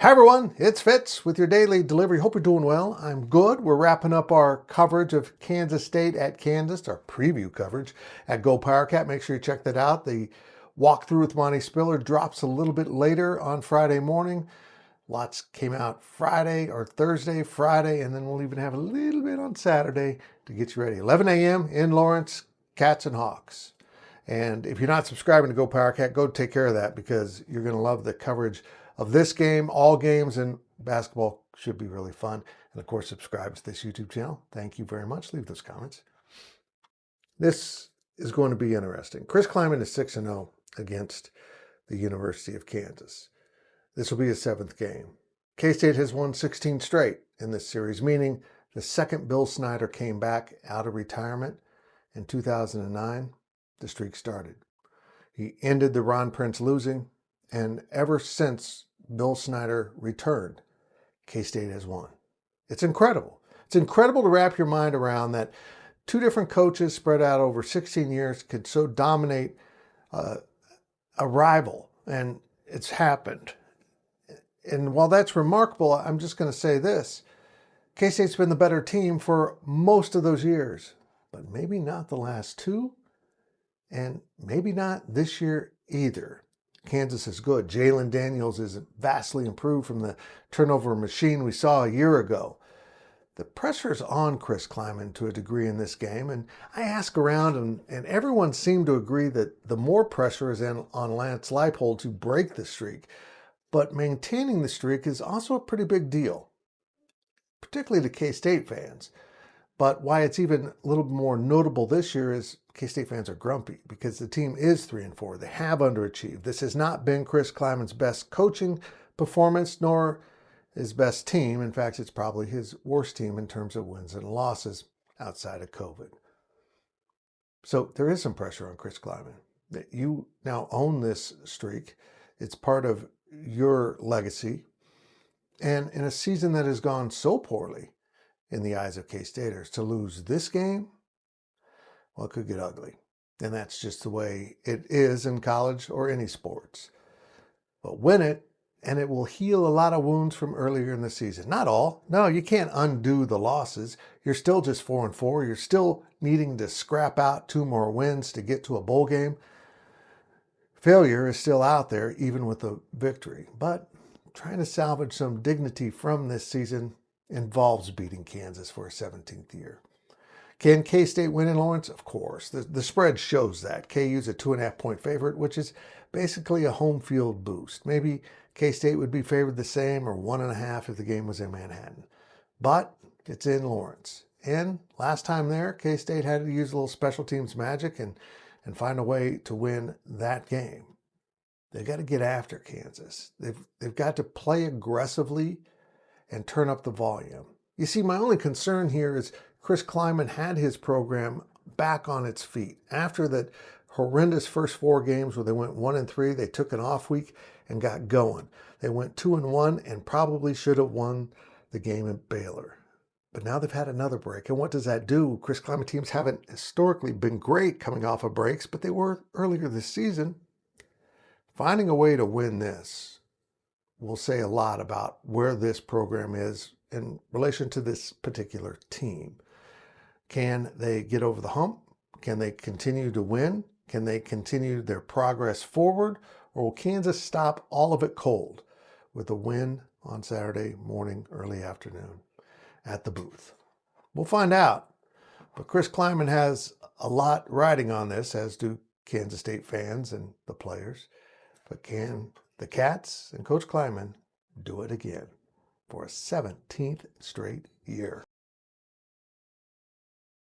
Hi everyone, it's Fitz with your daily delivery. Hope you're doing well. I'm good. We're wrapping up our coverage of Kansas State at Kansas, our preview coverage at GoPowercat. Make sure you check that out. The walkthrough with Monty Spiller drops a little bit later on Friday morning. Lots came out Friday or Thursday, Friday, and then we'll even have a little bit on Saturday to get you ready. 11 a.m. in Lawrence, Cats and Hawks. And if you're not subscribing to GoPowercat, go take care of that because you're going to love the coverage of this game. All games in basketball should be really fun. And of course, subscribe to this YouTube channel. Thank you very much. Leave those comments. This is going to be interesting. Chris Klieman is 6-0 against the University of Kansas. This will be his 7th game. K-State has won 16 straight in this series, meaning the second Bill Snyder came back out of retirement in 2009, the streak started. He ended the Ron Prince losing, and ever since Bill Snyder returned, K-State has won. It's incredible. It's incredible to wrap your mind around that two different coaches spread out over 16 years could so dominate a rival, and it's happened. And while that's remarkable, I'm just going to say this. K-State's been the better team for most of those years, but maybe not the last two, and maybe not this year either. Kansas is good. Jalen Daniels is vastly improved from the turnover machine we saw a year ago. The pressure is on Chris Klieman to a degree in this game, and I ask around, and everyone seemed to agree that the more pressure is on Lance Leipold to break the streak, but maintaining the streak is also a pretty big deal, particularly to K-State fans. But why it's even a little more notable this year is K-State fans are grumpy because the team is 3-4. They have underachieved. This has not been Chris Klieman's best coaching performance, nor his best team. In fact, it's probably his worst team in terms of wins and losses outside of COVID. So there is some pressure on Chris Klieman that you now own this streak. It's part of your legacy. And in a season that has gone so poorly in the eyes of K-Staters, to lose this game, well, it could get ugly. And that's just the way it is in college or any sports. But win it, and it will heal a lot of wounds from earlier in the season. Not all. No, you can't undo the losses. You're still just 4-4. You're still needing to scrap out 2 more wins to get to a bowl game. Failure is still out there, even with a victory. But trying to salvage some dignity from this season involves beating Kansas for a 17th year. Can K-State win in Lawrence? Of course. The spread shows that. KU's a 2.5-point favorite, which is basically a home field boost. Maybe K-State would be favored the same or 1.5 if the game was in Manhattan. But it's in Lawrence. And last time there, K-State had to use a little special teams magic and find a way to win that game. They've got to get after Kansas. They've got to play aggressively and turn up the volume. You see, my only concern here is Chris Klieman had his program back on its feet. After that horrendous first 4 games where they went 1-3, they took an off week and got going. They went 2-1 and probably should have won the game at Baylor. But now they've had another break. And what does that do? Chris Klieman teams haven't historically been great coming off of breaks, but they were earlier this season. Finding a way to win this will say a lot about where this program is in relation to this particular team. Can they get over the hump? Can they continue to win? Can they continue their progress forward? Or will Kansas stop all of it cold with a win on Saturday morning, early afternoon at the booth? We'll find out. But Chris Klieman has a lot riding on this, as do Kansas State fans and the players. But can the Cats and Coach Klieman do it again for a 17th straight year?